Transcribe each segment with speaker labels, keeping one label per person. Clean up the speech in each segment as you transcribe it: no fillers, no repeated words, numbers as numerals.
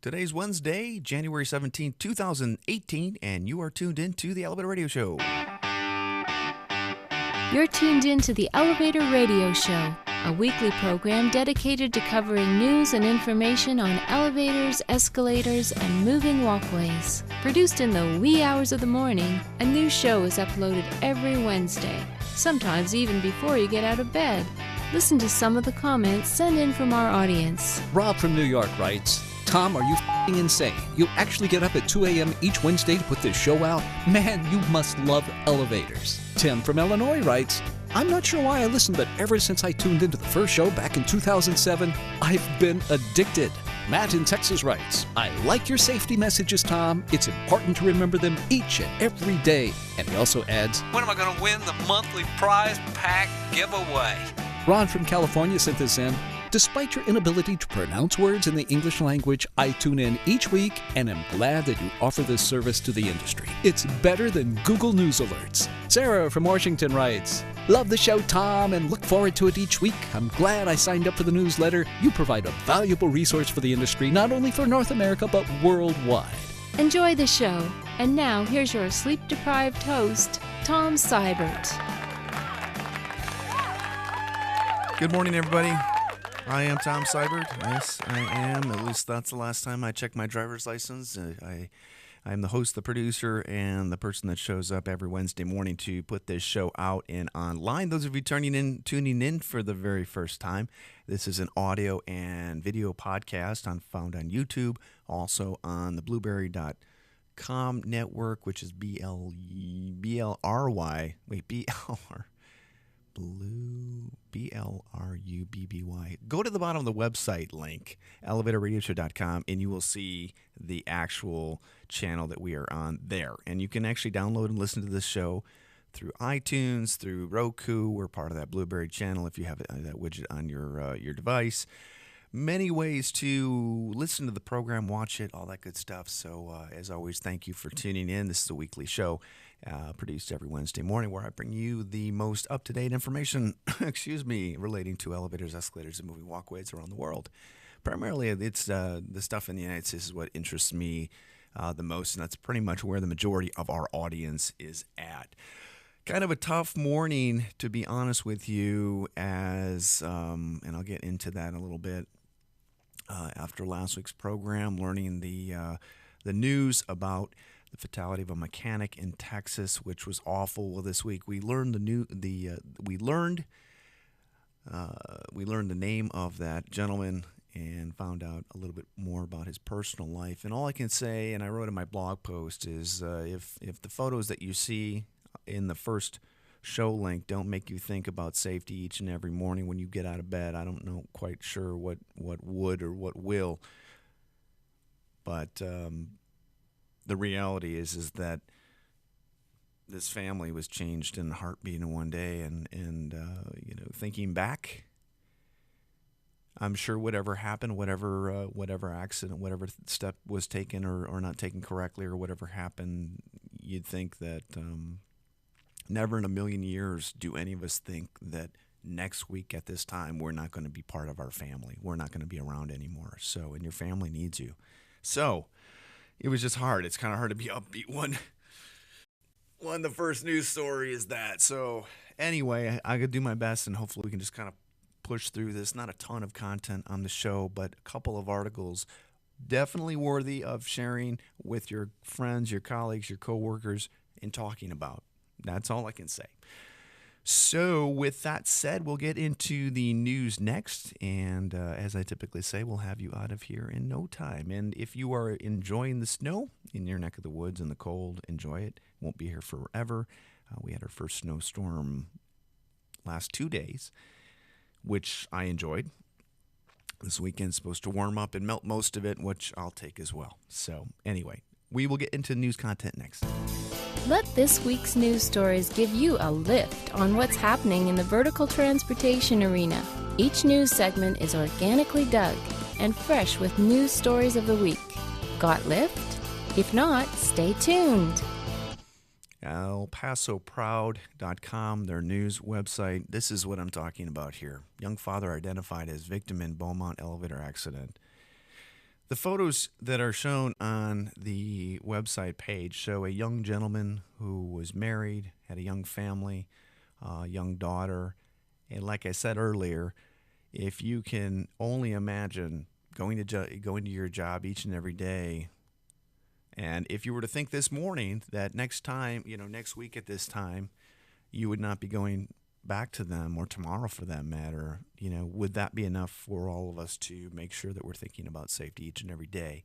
Speaker 1: Today's Wednesday, January 17th, 2018, and you are tuned in to the Elevator Radio Show.
Speaker 2: You're tuned in to the Elevator Radio Show, a weekly program dedicated to covering news and information on elevators, escalators, and moving walkways. Produced in the wee hours of the morning, a new show is uploaded every Wednesday, sometimes even before you get out of bed. Listen to some of the comments sent in from our audience.
Speaker 3: Rob from New York writes, Tom, are you f***ing insane? You actually get up at 2 a.m. each Wednesday to put this show out? Man, you must love elevators. Tim from Illinois writes, I'm not sure why I listened, but ever since I tuned into the first show back in 2007, I've been addicted. Matt in Texas writes, I like your safety messages, Tom. It's important to remember them each and every day. And he also adds,
Speaker 4: when am I going to win the monthly prize pack giveaway?
Speaker 3: Ron from California sent this in. Despite your inability to pronounce words in the English language, I tune in each week and am glad that you offer this service to the industry. It's better than Google News alerts. Sarah from Washington writes, love the show, Tom, and look forward to it each week. I'm glad I signed up for the newsletter. You provide a valuable resource for the industry, not only for North America, but worldwide.
Speaker 2: Enjoy the show. And now, here's your sleep-deprived host, Tom Seibert.
Speaker 1: Good morning, everybody. I am Tom Seibert. Yes, I am. At least that's the last time I checked my driver's license. I'm the host, the producer, and the person that shows up every Wednesday morning to put this show out and online. Those of you tuning in for the very first time, this is an audio and video podcast found on YouTube, also on the Blueberry.com network, which is BLRY. Wait, BLRUBBY. Go to the bottom of the website link, elevatorradioshow.com, and you will see the actual channel that we are on there. And you can actually download and listen to this show through iTunes, through Roku. We're part of that Blueberry channel if you have that widget on your device. Many ways to listen to the program, watch it, all that good stuff. So, as always, thank you for tuning in. This is a weekly show produced every Wednesday morning where I bring you the most up-to-date information, relating to elevators, escalators, and moving walkways around the world. Primarily, it's the stuff in the United States is what interests me the most, and that's pretty much where the majority of our audience is at. Kind of a tough morning, to be honest with you, and I'll get into that a little bit after last week's program, learning the news about the fatality of a mechanic in Texas, which was awful. Well, this week we learned the name of that gentleman and found out a little bit more about his personal life. And all I can say, and I wrote in my blog post, is if the photos that you see in the first show link don't make you think about safety each and every morning when you get out of bed, I don't know quite sure what would or what will. But the reality is that this family was changed in a heartbeat in one day, and thinking back, I'm sure whatever happened, whatever accident, whatever step was taken or not taken correctly, or whatever happened, you'd think that never in a million years do any of us think that next week at this time we're not going to be part of our family. We're not going to be around anymore. So, and your family needs you. So, it was just hard. It's kind of hard to be upbeat when the first news story is that. So, anyway, I could do my best, and hopefully we can just kind of push through this. Not a ton of content on the show, but a couple of articles definitely worthy of sharing with your friends, your colleagues, your coworkers, and talking about. That's all I can say. So with that said, we'll get into the news next. And as I typically say, we'll have you out of here in no time. And if you are enjoying the snow in your neck of the woods and the cold, enjoy it. Won't be here forever. We had our first snowstorm last 2 days, which I enjoyed. This weekend's supposed to warm up and melt most of it, which I'll take as well. So anyway, we will get into news content next.
Speaker 2: Let this week's news stories give you a lift on what's happening in the vertical transportation arena. Each news segment is organically dug and fresh with news stories of the week. Got lift? If not, stay tuned.
Speaker 1: ElPasoProud.com, their news website. This is what I'm talking about here. Young father identified as victim in Beaumont elevator accident. The photos that are shown on the website page show a young gentleman who was married, had a young family, a young daughter. And like I said earlier, if you can only imagine going to your job each and every day, and if you were to think this morning that next week at this time, you would not be going back to them, or tomorrow for that matter, would that be enough for all of us to make sure that we're thinking about safety each and every day,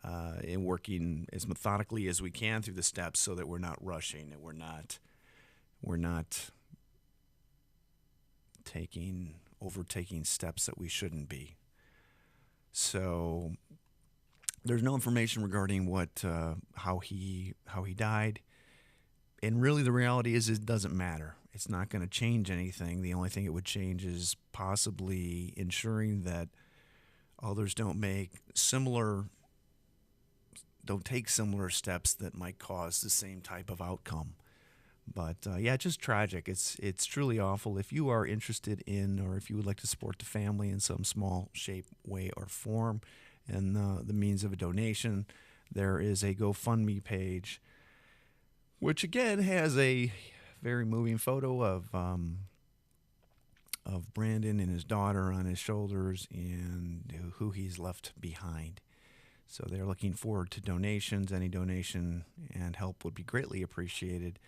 Speaker 1: and working as methodically as we can through the steps so that we're not rushing and we're not overtaking steps that we shouldn't be. So there's no information regarding how he died, and really the reality is it doesn't matter. It's not going to change anything. The only thing it would change is possibly ensuring that others don't take similar steps that might cause the same type of outcome. But just tragic. It's truly awful. If you are interested in, or if you would like to support the family in some small shape, way, or form, and the means of a donation, there is a GoFundMe page, which again has a very moving photo of Brandon and his daughter on his shoulders and who he's left behind. So they're looking forward to donations. Any donation and help would be greatly appreciated.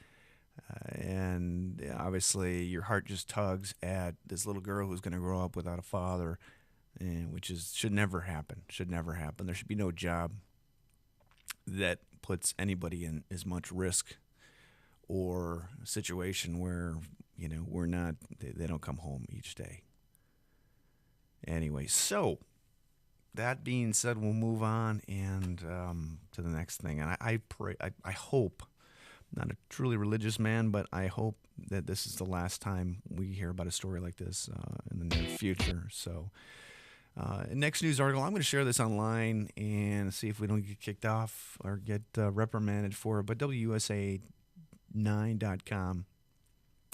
Speaker 1: And obviously your heart just tugs at this little girl who's going to grow up without a father, which should never happen. There should be no job that puts anybody in as much risk or a situation where they don't come home each day. Anyway, so that being said, we'll move on and to the next thing. And I hope, not a truly religious man, but I hope that this is the last time we hear about a story like this in the near future. So next news article, I'm going to share this online and see if we don't get kicked off or get reprimanded for it. But WUSA9.com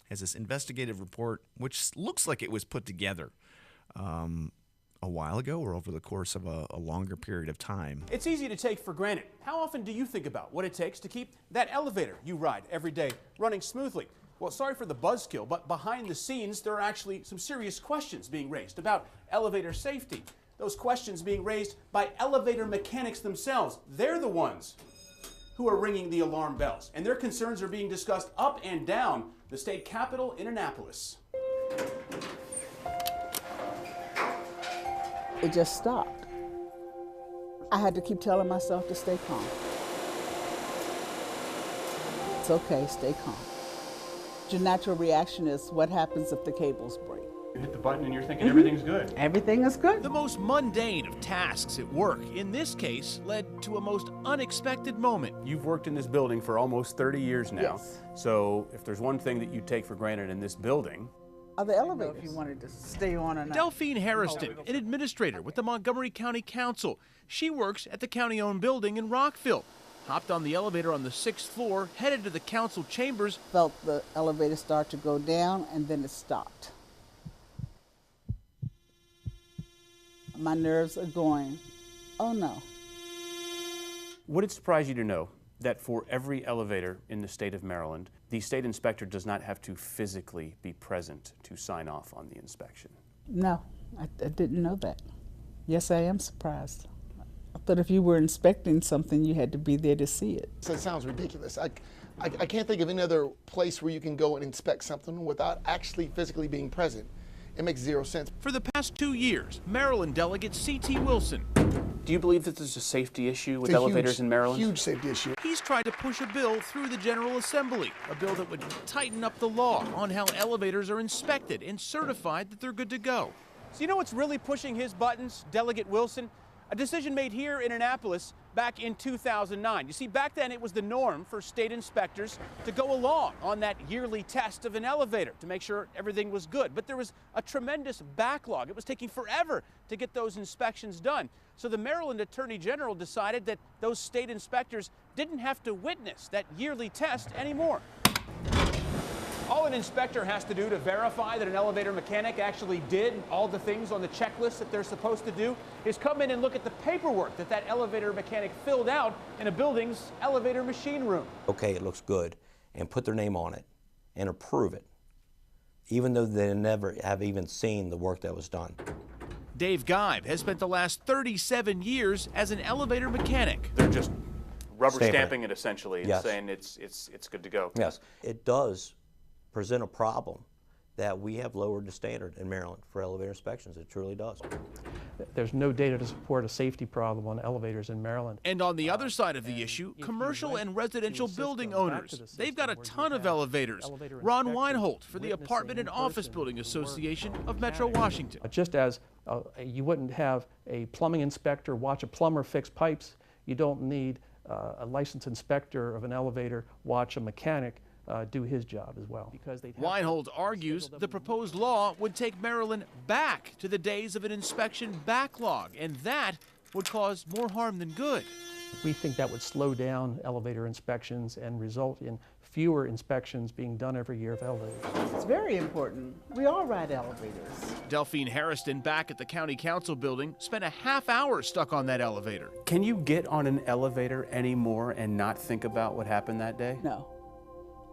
Speaker 1: has this investigative report, which looks like it was put together a while ago or over the course of a longer period of time.
Speaker 5: It's easy to take for granted. How often do you think about what it takes to keep that elevator you ride every day running smoothly? Well, sorry for the buzzkill, but behind the scenes, there are actually some serious questions being raised about elevator safety. Those questions being raised by elevator mechanics themselves. They're the ones who are ringing the alarm bells, and their concerns are being discussed up and down the state capitol in Annapolis.
Speaker 6: It just stopped. I had to keep telling myself to stay calm. It's okay, stay calm. Your natural reaction is what happens if the cables break.
Speaker 5: You hit the button and you're thinking everything's good.
Speaker 6: Everything is good.
Speaker 5: The most mundane of tasks at work, in this case, led to a most unexpected moment. You've worked in this building for almost 30 years now.
Speaker 6: Yes.
Speaker 5: So if there's one thing that you take for granted in this building,
Speaker 6: Are the elevators? If you wanted to stay on or not.
Speaker 5: Delphine Harrison, an administrator with the Montgomery County Council. She works at the county-owned building in Rockville. Hopped on the elevator on the 6th floor, headed to the council chambers.
Speaker 6: Felt the elevator start to go down, and then it stopped. My nerves are going, oh no.
Speaker 5: Would it surprise you to know that for every elevator in the state of Maryland, the state inspector does not have to physically be present to sign off on the inspection?
Speaker 6: No, I didn't know that. Yes, I am surprised. I thought if you were inspecting something, you had to be there to see it.
Speaker 7: So it sounds ridiculous. I can't think of any other place where you can go and inspect something without actually physically being present. It makes zero sense.
Speaker 5: For the past 2 years, Maryland delegate C.T. Wilson. Do you believe that there's a safety issue with elevators in Maryland?
Speaker 7: Huge safety issue.
Speaker 5: He's tried to push a bill through the General Assembly, a bill that would tighten up the law on how elevators are inspected and certified that they're good to go. So you know what's really pushing his buttons, Delegate Wilson? A decision made here in Annapolis back in 2009. You see, back then it was the norm for state inspectors to go along on that yearly test of an elevator to make sure everything was good. But there was a tremendous backlog. It was taking forever to get those inspections done. So the Maryland Attorney General decided that those state inspectors didn't have to witness that yearly test anymore. All an inspector has to do to verify that an elevator mechanic actually did all the things on the checklist that they're supposed to do is come in and look at the paperwork that elevator mechanic filled out in a building's elevator machine room.
Speaker 8: Okay, it looks good, and put their name on it and approve it, even though they never have even seen the work that was done.
Speaker 5: Dave Geib has spent the last 37 years as an elevator mechanic. They're just rubber stamping it essentially and saying it's good to go.
Speaker 8: Yes, it does present a problem that we have lowered the standard in Maryland for elevator inspections. It truly does.
Speaker 9: There's no data to support a safety problem on elevators in Maryland.
Speaker 5: And on the other side of the issue, commercial and residential building owners. They've got a ton of elevators. Ron Weinhold for the Apartment and Office Building Association of Metro Washington.
Speaker 9: Just as you wouldn't have a plumbing inspector watch a plumber fix pipes, you don't need a licensed inspector of an elevator watch a mechanic do his job as well.
Speaker 5: Weinhold argues the proposed law would take Maryland back to the days of an inspection backlog, and that would cause more harm than good.
Speaker 9: We think that would slow down elevator inspections and result in fewer inspections being done every year of elevators.
Speaker 6: It's very important. We all ride elevators.
Speaker 5: Delphine Harrison, back at the county council building, spent a half hour stuck on that elevator.
Speaker 10: Can you get on an elevator anymore and not think about what happened that day?
Speaker 6: No.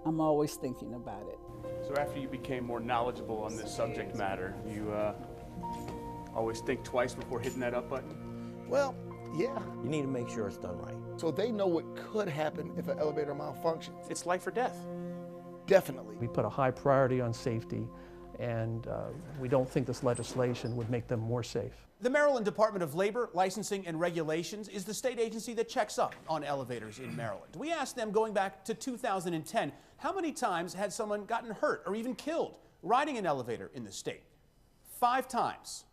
Speaker 6: I'm always thinking about it.
Speaker 10: So after you became more knowledgeable on this subject matter, you always think twice before hitting that up button?
Speaker 7: Well, yeah.
Speaker 8: You need to make sure it's done right.
Speaker 7: So they know what could happen if an elevator malfunctions.
Speaker 10: It's life or death.
Speaker 7: Definitely.
Speaker 9: We put a high priority on safety, and we don't think this legislation would make them more safe.
Speaker 5: The Maryland Department of Labor, Licensing and Regulations is the state agency that checks up on elevators in Maryland. We asked them, going back to 2010, how many times had someone gotten hurt or even killed riding an elevator in the state? 5 times.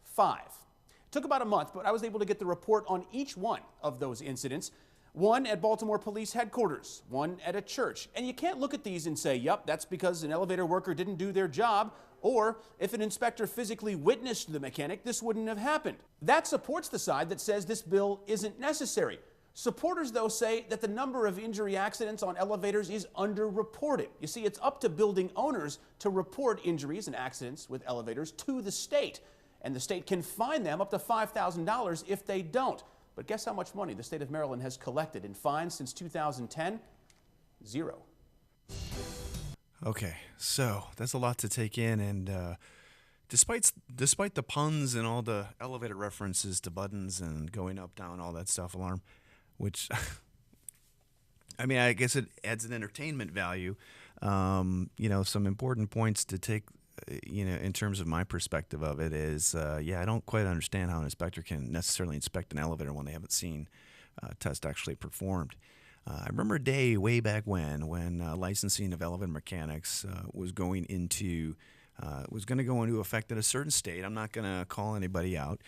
Speaker 5: 5. It took about a month, but I was able to get the report on each one of those incidents. One at Baltimore Police Headquarters, one at a church. And you can't look at these and say, yup, that's because an elevator worker didn't do their job, or if an inspector physically witnessed the mechanic, this wouldn't have happened. That supports the side that says this bill isn't necessary. Supporters, though, say that the number of injury accidents on elevators is underreported. You see, it's up to building owners to report injuries and accidents with elevators to the state, and the state can fine them up to $5,000 if they don't. But guess how much money the state of Maryland has collected in fines since 2010? 0.
Speaker 1: Okay, so that's a lot to take in, and despite the puns and all the elevator references to buttons and going up, down, all that stuff, alarm, which I mean, I guess it adds an entertainment value. Some important points to take, in terms of my perspective of it is, I don't quite understand how an inspector can necessarily inspect an elevator when they haven't seen a test actually performed. I remember a day way back when licensing of elevator mechanics was going to go into effect in a certain state. I'm not going to call anybody out.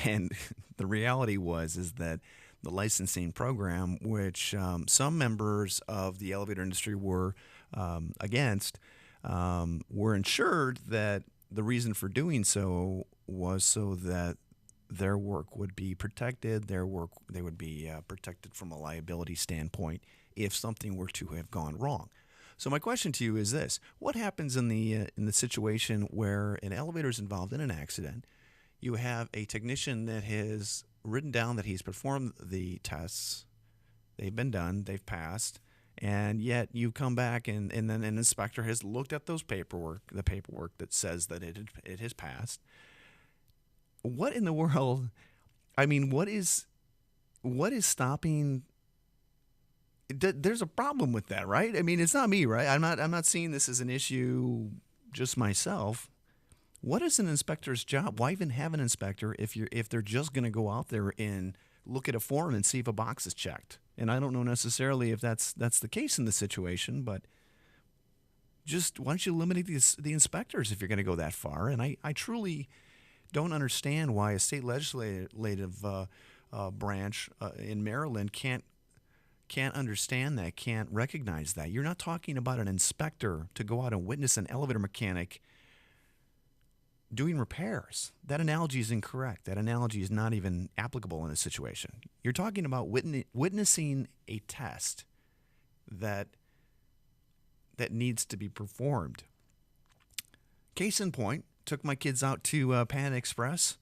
Speaker 1: And the reality is that the licensing program, which some members of the elevator industry were against, were ensured that the reason for doing so was so that their work would be protected. They would be protected from a liability standpoint if something were to have gone wrong. So my question to you is this: what happens in the situation where an elevator is involved in an accident? You have a technician that has written down that he's performed the tests. They've been done. They've passed. And yet you come back and then an inspector has looked at the paperwork that says that it has passed. What in the world? I mean, what is stopping? There's a problem with that, right? I mean, it's not me, right? I'm not seeing this as an issue just myself. What is an inspector's job? Why even have an inspector if they're just going to go out there and look at a form and see if a box is checked? And I don't know necessarily if that's the case in this situation, but just why don't you eliminate the inspectors if you're going to go that far? And I truly don't understand why a state legislative branch in Maryland can't understand that, can't recognize that. You're not talking about an inspector to go out and witness an elevator mechanic doing repairs. That analogy is incorrect. That analogy is not even applicable in this situation. You're talking about witnessing a test that that needs to be performed. Case in point, took my kids out to Pan Express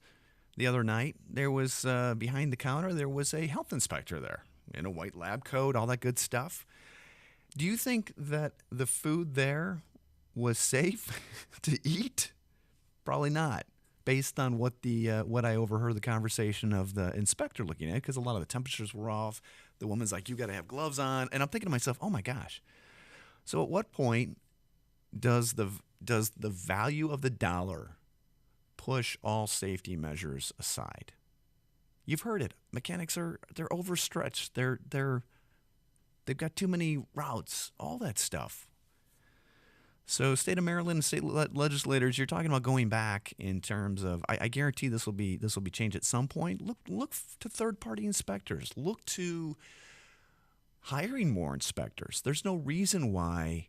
Speaker 1: the other night. There was, behind the counter, there was a health inspector there in a white lab coat, all that good stuff. Do you think that the food there was safe to eat? Probably not, based on what I overheard the conversation of the inspector looking at, because a lot of the temperatures were off. The woman's like, you got to have gloves on. And I'm thinking to myself, oh my gosh. So at what point does the value of the dollar push all safety measures aside? You've heard it. Mechanics they're overstretched. They've got too many routes, all that stuff. So state of Maryland, state legislators, you're talking about going back in terms of, I guarantee this will be changed at some point. Look to third-party inspectors. Look to hiring more inspectors. There's no reason why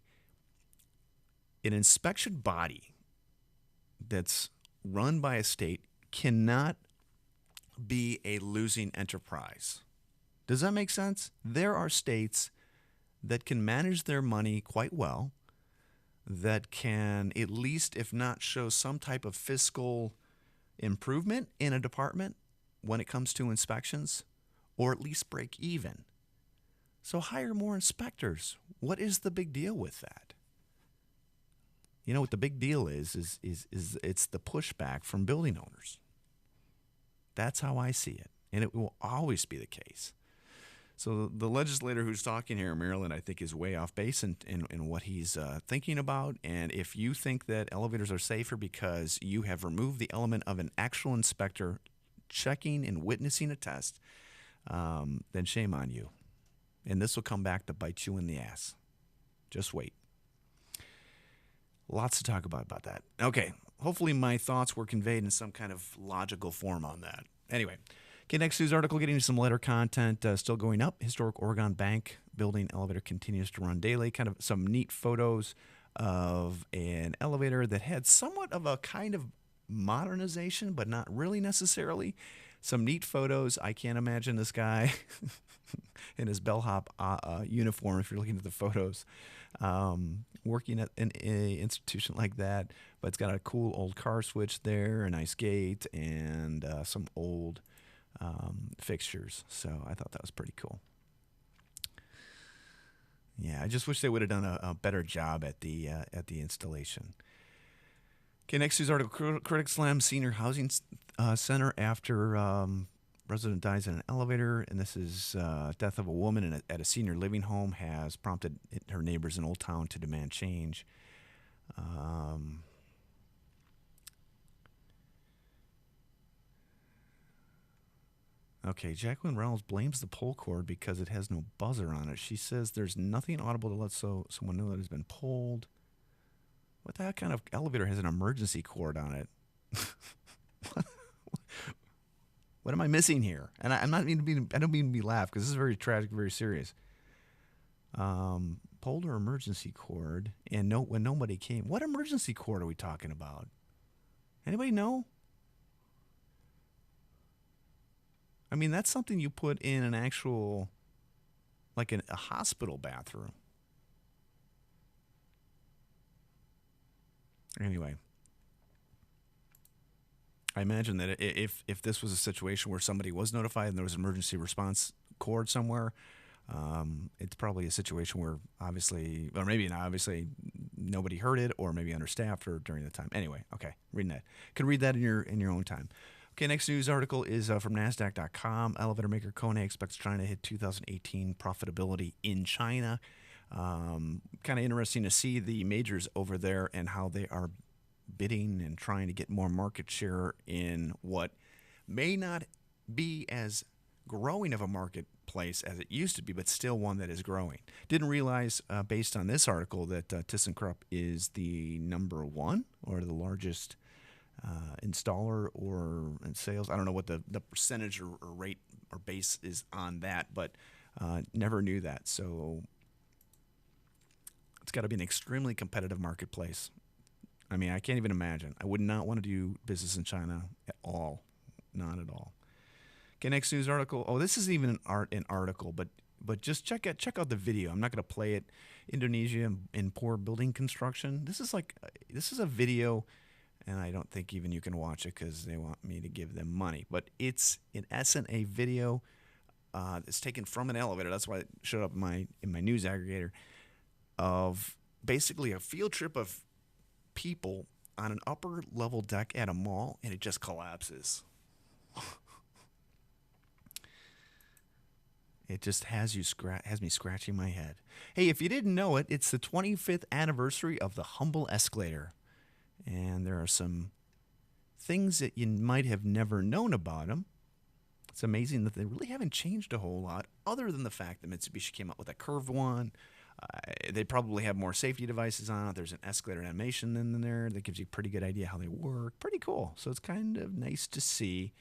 Speaker 1: an inspection body that's run by a state cannot be a losing enterprise. Does that make sense? There are states that can manage their money quite well, that can at least, if not show some type of fiscal improvement in a department when it comes to inspections, or at least break even. So hire more inspectors. What is the big deal with that? You know what the big deal is it's the pushback from building owners. That's how I see it, and it will always be the case. So the legislator who's talking here in Maryland, I think, is way off base in what he's thinking about. And if you think that elevators are safer because you have removed the element of an actual inspector checking and witnessing a test, then shame on you. And this will come back to bite you in the ass. Just wait. Lots to talk about that. Okay, hopefully my thoughts were conveyed in some kind of logical form on that. Anyway. Okay, next news article, getting into some letter content, still going up. Historic Oregon Bank building elevator continues to run daily. Kind of some neat photos of an elevator that had somewhat of a kind of modernization, but not really necessarily. Some neat photos. I can't imagine this guy in his bellhop uniform, if you're looking at the photos, working at an institution like that. But it's got a cool old car switch there, a nice gate, and some old fixtures. So I thought that was pretty cool. Yeah, I just wish they would have done a better job at the installation. Okay, next news article: critics slam senior housing center after resident dies in an elevator, and this is death of a woman at a senior living home has prompted her neighbors in Old Town to demand change. Okay, Jacqueline Reynolds blames the pull cord because it has no buzzer on it. She says there's nothing audible to let someone know that it has been pulled. What the heck kind of elevator has an emergency cord on it? What am I missing here? And I don't mean to be laugh because this is very tragic, very serious. Pulled her emergency cord, and when nobody came. What emergency cord are we talking about? Anybody know? I mean, that's something you put in an actual, like a hospital bathroom. Anyway, I imagine that if this was a situation where somebody was notified and there was an emergency response cord somewhere, it's probably a situation where obviously, or maybe not obviously, nobody heard it, or maybe understaffed or during the time. Anyway, okay, reading that. You can read that in your own time. Okay, next news article is from NASDAQ.com. Elevator maker KONE expects China to hit 2018 profitability in China. Kind of interesting to see the majors over there and how they are bidding and trying to get more market share in what may not be as growing of a marketplace as it used to be, but still one that is growing. Didn't realize, based on this article, that ThyssenKrupp is the number one or the largest installer or in sales. I don't know what the percentage or rate or base is on that, but never knew that. So it's got to be an extremely competitive marketplace. I mean, I can't even imagine. I would not want to do business in China at all. Not at all. Okay, next news article. Oh, this isn't even an article, but But just check out the video. I'm not going to play it. Indonesia in poor building construction. This is a video, and I don't think even you can watch it because they want me to give them money. But it's in essence a video that's taken from an elevator. That's why it showed up in my news aggregator of basically a field trip of people on an upper level deck at a mall, and it just collapses. It just has me scratching my head. Hey, if you didn't know it, it's the 25th anniversary of the humble escalator. And there are some things that you might have never known about them. It's amazing that they really haven't changed a whole lot, other than the fact that Mitsubishi came out with a curved one. They probably have more safety devices on it. There's an escalator animation in there that gives you a pretty good idea how they work. Pretty cool. So it's kind of nice to see.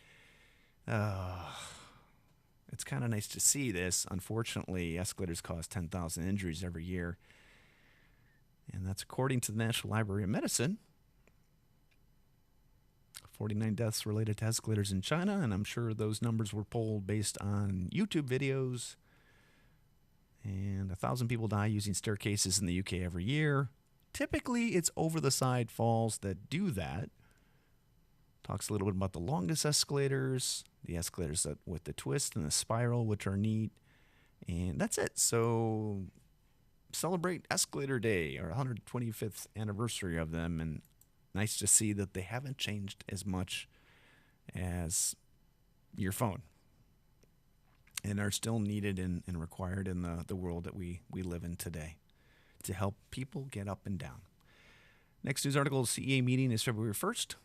Speaker 1: It's kind of nice to see this. Unfortunately, escalators cause 10,000 injuries every year. And that's according to the National Library of Medicine. 49 deaths related to escalators in China, and I'm sure those numbers were polled based on YouTube videos. And 1,000 people die using staircases in the UK every year. Typically, it's over-the-side falls that do that. Talks a little bit about the longest escalators, the escalators with the twist and the spiral, which are neat. And that's it. So celebrate Escalator Day, our 125th anniversary of them. And nice to see that they haven't changed as much as your phone. And are still needed and required in the world that we live in today to help people get up and down. Next news article, CEA meeting is February 1st.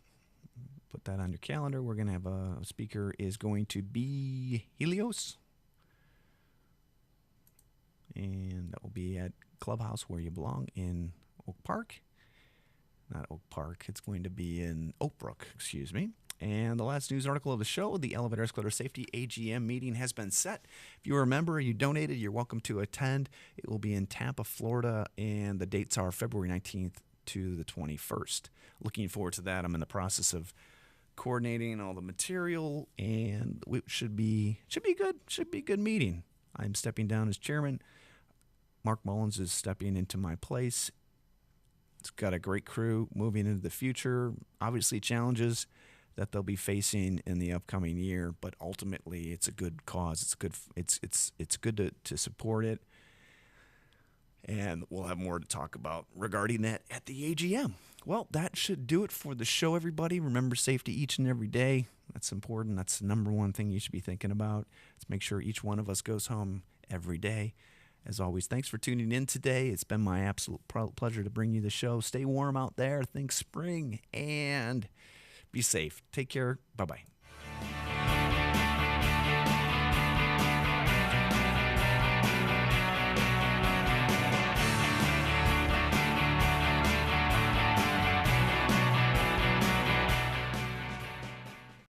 Speaker 1: Put that on your calendar. We're going to have a speaker is going to be Helios. And that will be at Clubhouse Where You Belong in Oak Park. Not Oak Park. It's going to be in Oak Brook, excuse me. And the last news article of the show, the Elevator Escalator Safety AGM meeting has been set. If you are a member, you donated, you're welcome to attend. It will be in Tampa, Florida, and the dates are February 19th to the 21st. Looking forward to that. I'm in the process of coordinating all the material, and it should be good. Should be a good meeting. I'm stepping down as chairman. Mark Mullins is stepping into my place. It's got a great crew moving into the future. Obviously, challenges that they'll be facing in the upcoming year, but ultimately, it's a good cause. It's good to support it, and we'll have more to talk about regarding that at the AGM. Well, that should do it for the show, everybody. Remember safety each and every day. That's important. That's the number one thing you should be thinking about. Let's make sure each one of us goes home every day. As always, thanks for tuning in today. It's been my absolute pleasure to bring you the show. Stay warm out there. Think spring and be safe. Take care. Bye-bye.